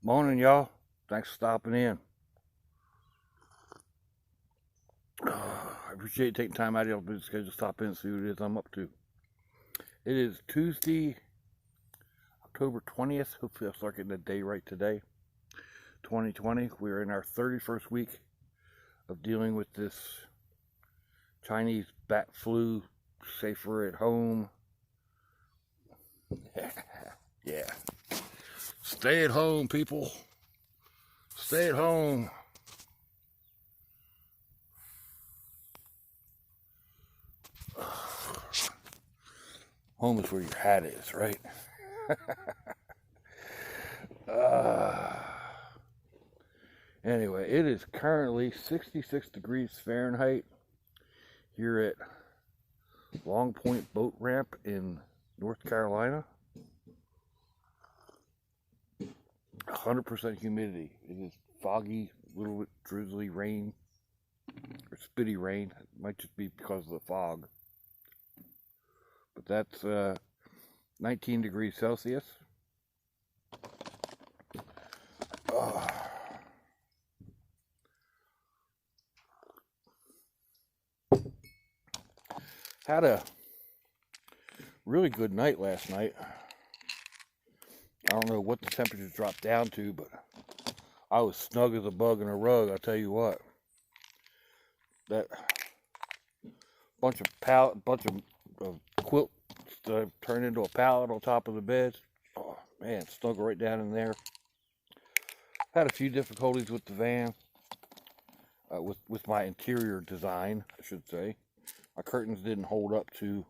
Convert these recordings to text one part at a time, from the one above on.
Morning, y'all. Thanks for stopping in. I appreciate you taking time out of your busy schedule to stop in and see what it is I'm up to. It is Tuesday, October 20th. Hopefully, I'll start getting the day right today. 2020. We're in our 31st week of dealing with this Chinese bat flu. Safer at home. Yeah. Stay at home, people. Stay at home. Home is where your hat is, right? uh, anyway, it is currently 66 degrees Fahrenheit here at Long Point Boat Ramp in North Carolina. 100% humidity. It is foggy, a little bit drizzly rain, or spitty rain. It might just be because of the fog. But that's 19 degrees Celsius. Had a really good night last night. I don't know what the temperatures dropped down to, but I was snug as a bug in a rug. I'll tell you what. That bunch of quilt turned into a pallet on top of the bed. Oh man, snuggled right down in there. Had a few difficulties with the van, with my interior design, I should say. My curtains didn't hold up to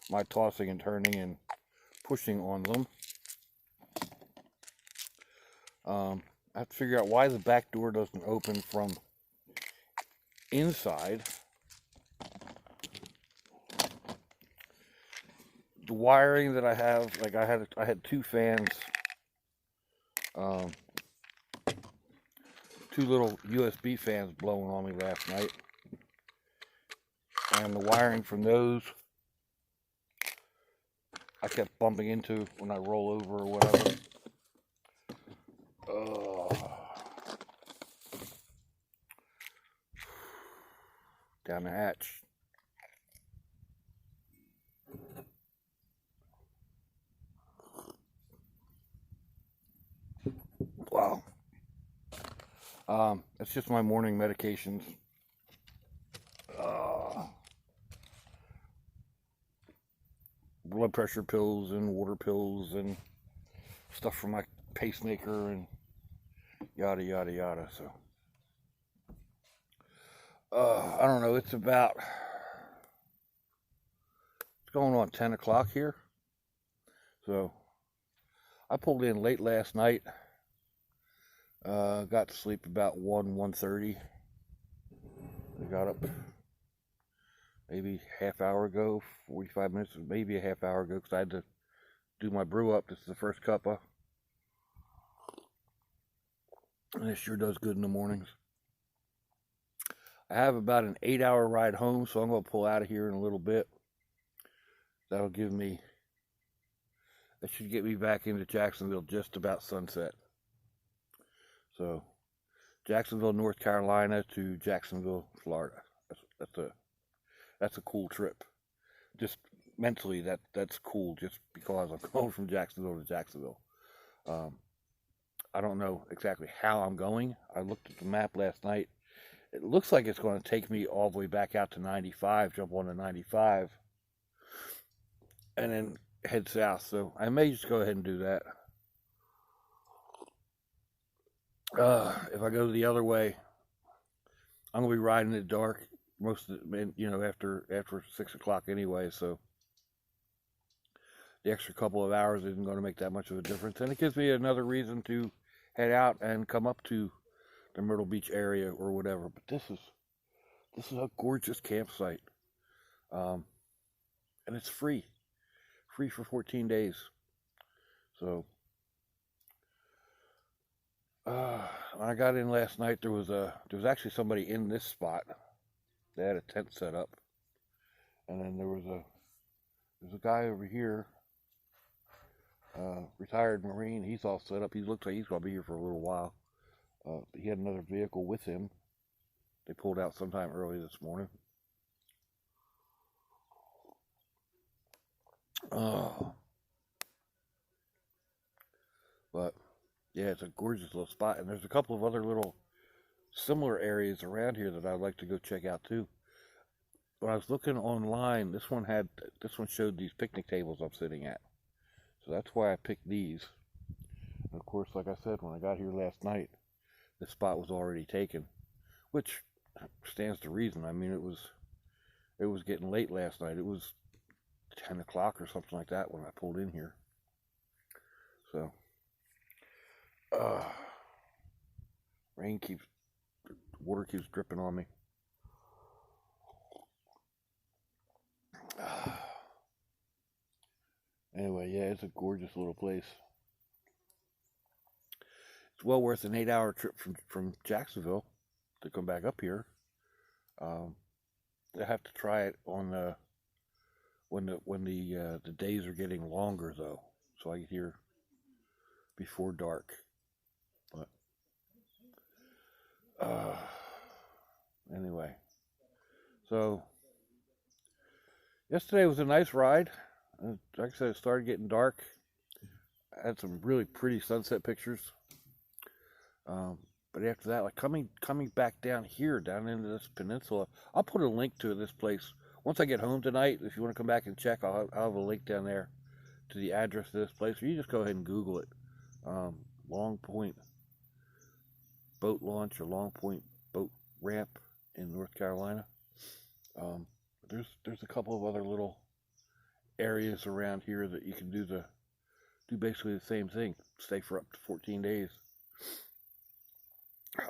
my tossing and turning and pushing on them. I have to figure out why the back door doesn't open from inside. The wiring that I have, like I had two fans, two little USB fans blowing on me last night, and the wiring from those I kept bumping into when I roll over or whatever. Down the hatch. Wow. It's just my morning medications. Blood pressure pills and water pills and stuff for my pacemaker and yada yada yada. So I don't know. It's going on 10 o'clock here. So I pulled in late last night. Got to sleep about 1:30. I got up maybe half hour ago, 45 minutes, maybe a half hour ago, because I had to do my brew up. This is the first cuppa. And it sure does good in the mornings. I have about an 8-hour ride home, so I'm going to pull out of here in a little bit. That should get me back into Jacksonville just about sunset. So, Jacksonville, North Carolina to Jacksonville, Florida. That's a cool trip. Just mentally, that's cool. Just because I'm going from Jacksonville to Jacksonville. I don't know exactly how I'm going. I looked at the map last night. It looks like it's going to take me all the way back out to 95, jump on to 95, and then head south. So I may just go ahead and do that. If I go the other way, I'm gonna be riding in the dark most of the, after 6 o'clock anyway. So the extra couple of hours isn't going to make that much of a difference, and it gives me another reason to head out and come up to the Myrtle Beach area or whatever. But this is a gorgeous campsite, and it's free for 14 days. So when I got in last night, there was actually somebody in this spot. They had a tent set up, and then there's a guy over here retired Marine. He's all set up. He looks like he's going to be here for a little while. He had another vehicle with him. They pulled out sometime early this morning. But yeah, it's a gorgeous little spot, and there's a couple of other little similar areas around here that I'd like to go check out too. When I was looking online, this one showed these picnic tables I'm sitting at, so that's why I picked these. And of course, like I said, when I got here last night, the spot was already taken, which stands to reason. I mean, it was getting late last night. It was 10 o'clock or something like that when I pulled in here. So, water keeps dripping on me. Anyway, yeah, it's a gorgeous little place. It's well worth an 8-hour trip from Jacksonville to come back up here. I have to try it on when the days are getting longer though, so I get here before dark. But anyway, so yesterday was a nice ride. Like I said, it started getting dark. I had some really pretty sunset pictures. But after that, like coming back down here, down into this peninsula, I'll put a link to this place. Once I get home tonight, if you want to come back and check, I'll have a link down there to the address of this place, or you just go ahead and Google it. Long Point Boat Launch or Long Point Boat Ramp in North Carolina. There's a couple of other little areas around here that you can do basically the same thing. Stay for up to 14 days.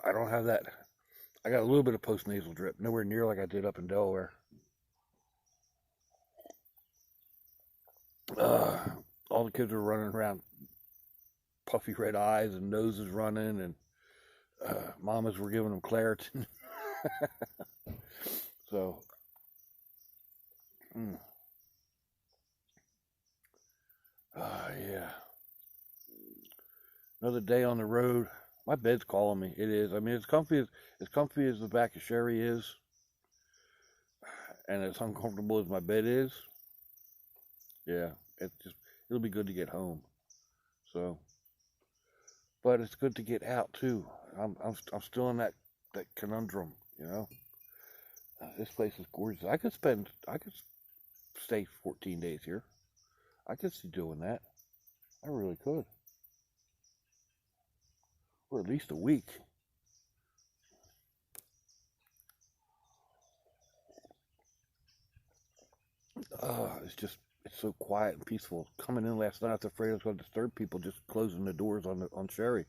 I don't have that. I got a little bit of post-nasal drip, nowhere near like I did up in Delaware. All the kids were running around, puffy red eyes and noses running, and mamas were giving them Claritin. So, yeah. Another day on the road. My bed's calling me. It is. I mean, as comfy as the back of Sherry is, and as uncomfortable as my bed is. Yeah, it'll be good to get home. So, but it's good to get out too. I'm still in that conundrum, you know. This place is gorgeous. I could stay 14 days here. I could see doing that. I really could. Or at least a week. It's so quiet and peaceful. Coming in last night, I was afraid I was going to disturb people just closing the doors on Sherry.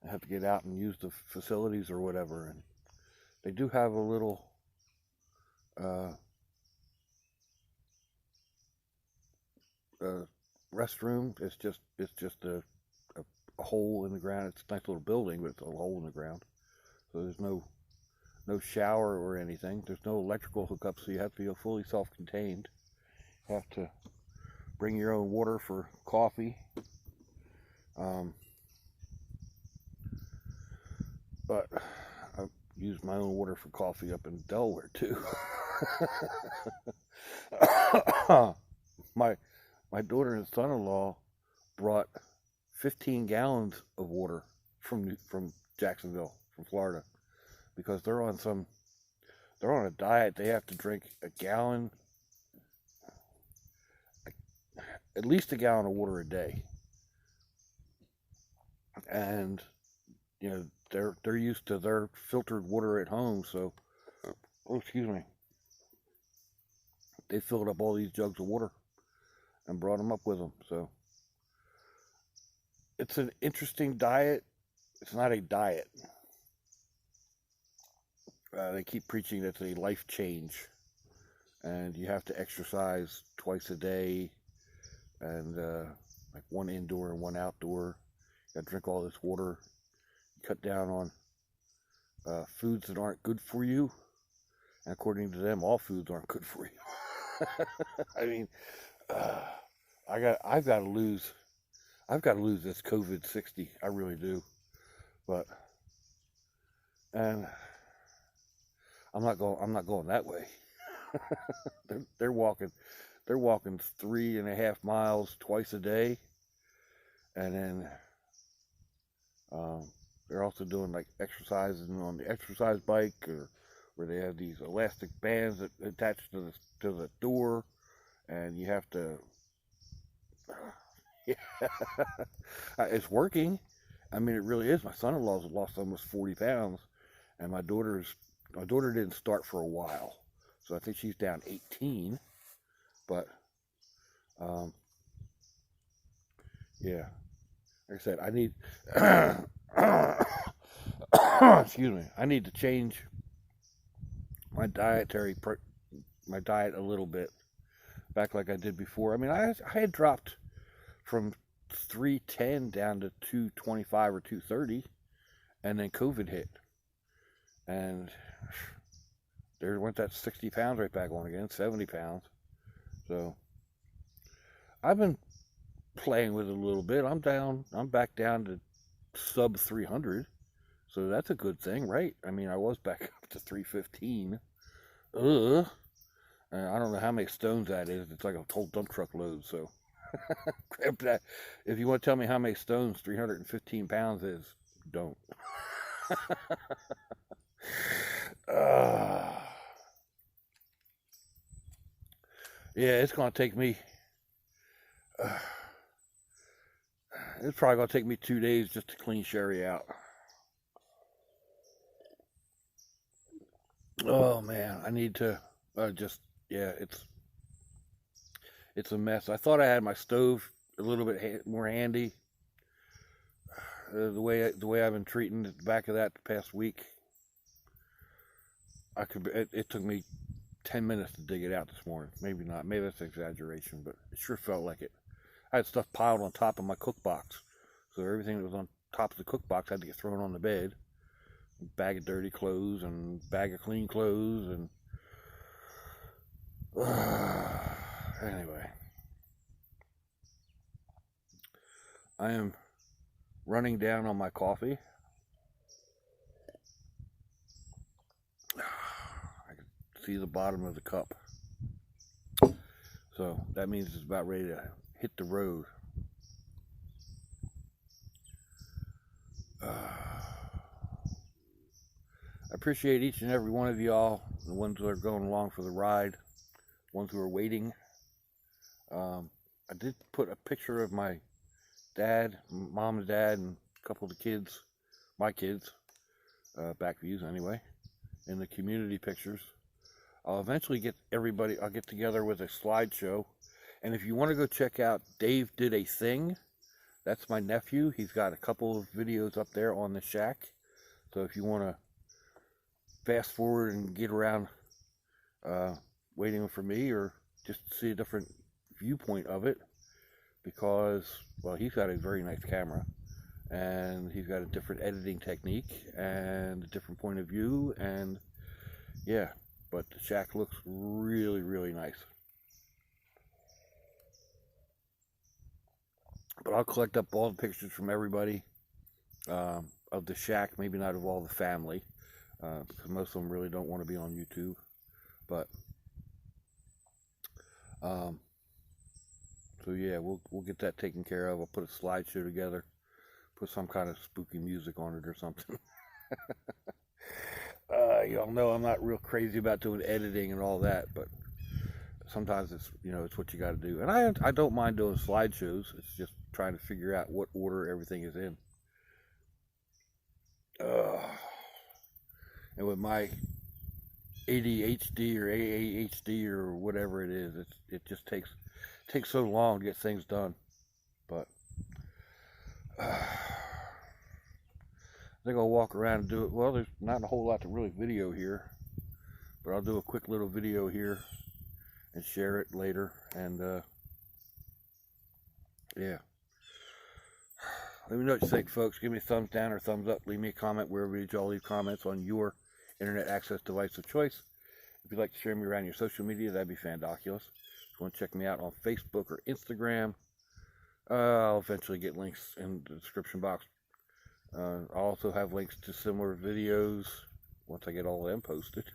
I have to get out and use the facilities or whatever. And they do have a little restroom. It's just a hole in the ground. It's a nice little building, but it's a hole in the ground. So there's no shower or anything. There's no electrical hookup, so you have to be fully self-contained. You have to bring your own water for coffee. But I've used my own water for coffee up in Delaware too. my daughter and son-in-law brought 15 gallons of water from Jacksonville, from Florida, because they're on a diet. They have to drink at least a gallon of water a day, and you know they're used to their filtered water at home. So, excuse me, they filled up all these jugs of water and brought them up with them. So it's an interesting diet. It's not a diet. They keep preaching that it's a life change, and you have to exercise twice a day, and like one indoor and one outdoor. You got to drink all this water. You cut down on foods that aren't good for you, and according to them, all foods aren't good for you. I mean, I've got to lose this COVID 60. I really do. But and I'm not going that way. they're walking 3.5 miles twice a day, and then they're also doing like exercising on the exercise bike, or where they have these elastic bands that attach to the door, and you have to. Yeah, it's working. I mean, it really is. My son-in-law's lost almost 40 pounds, and my daughter didn't start for a while, so I think she's down 18. But yeah, like I said, I need excuse me. I need to change my diet a little bit, back like I did before. I mean, I had dropped from 310 down to 225 or 230, and then COVID hit, and there went that 60 pounds right back on again, 70 pounds. So I've been playing with it a little bit. I'm back down to sub 300, so that's a good thing, right? I mean, I was back up to 315. And I don't know how many stones that is. It's like a whole dump truck load. So grab that. If you want to tell me how many stones 315 pounds is, don't. Yeah, it's gonna take me. It's probably gonna take me 2 days just to clean Sherry out. Oh man, I need to yeah, it's a mess. I thought I had my stove a little bit more handy. The way I've been treating the back of that the past week, it took me 10 minutes to dig it out this morning. Maybe not. Maybe that's an exaggeration, but it sure felt like it. I had stuff piled on top of my cook box, so everything that was on top of the cook box had to get thrown on the bed. A bag of dirty clothes and bag of clean clothes, and anyway, I am running down on my coffee. I can see the bottom of the cup, so that means it's about ready to hit the road. I appreciate each and every one of y'all, the ones who are going along for the ride, the ones who are waiting. I did put a picture of my dad, mom and dad, and a couple of the kids, my kids, back views anyway, in the community pictures. I'll eventually I'll get together with a slideshow. And if you want to go check out Dave Did a Thing, that's my nephew. He's got a couple of videos up there on the shack. So if you want to fast forward and get around waiting for me, or just see a different viewpoint of it, because, well, he's got a very nice camera, and he's got a different editing technique and a different point of view, and yeah, but the shack looks really, really nice. But I'll collect up all the pictures from everybody of the shack, maybe not of all the family, because most of them really don't want to be on YouTube. But so yeah, we'll get that taken care of. I'll put a slideshow together, put some kind of spooky music on it or something. Y'all know I'm not real crazy about doing editing and all that, but sometimes it's what you got to do. And I don't mind doing slideshows. It's just trying to figure out what order everything is in. And with my ADHD or AAHD or whatever it is, it just takes so long to get things done. But I think I'll walk around and do it. Well, there's not a whole lot to really video here, but I'll do a quick little video here and share it later. And yeah, let me know what you think, folks. Give me a thumbs down or thumbs up. Leave me a comment wherever y'all leave comments on your internet access device of choice. If you'd like to share me around your social media, that'd be fandoculous. you want to check me out on Facebook or Instagram, I'll eventually get links in the description box. I'll also have links to similar videos once I get all of them posted.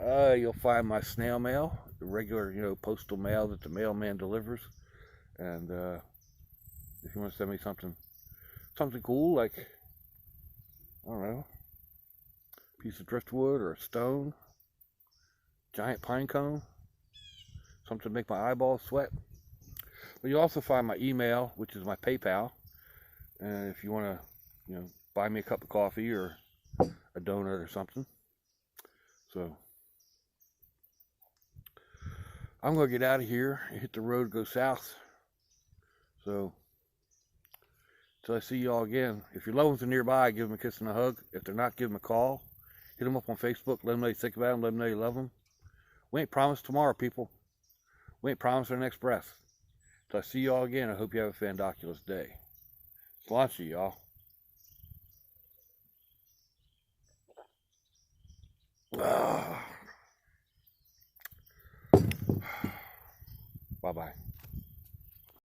You'll find my snail mail, the regular, postal mail that the mailman delivers. And if you want to send me something cool, like, I don't know, a piece of driftwood or a stone, giant pine cone, something to make my eyeballs sweat. But you'll also find my email, which is my PayPal. And if you want to, buy me a cup of coffee or a donut or something. So I'm going to get out of here and hit the road, go south. So until I see y'all again, if your loved ones are nearby, give them a kiss and a hug. If they're not, give them a call. Hit them up on Facebook. Let them know you think about them. Let them know you love them. We ain't promised tomorrow, people. We ain't promised our next breath. Until I see y'all again, I hope you have a fandoculous day. Sláinte, y'all. Bye-bye.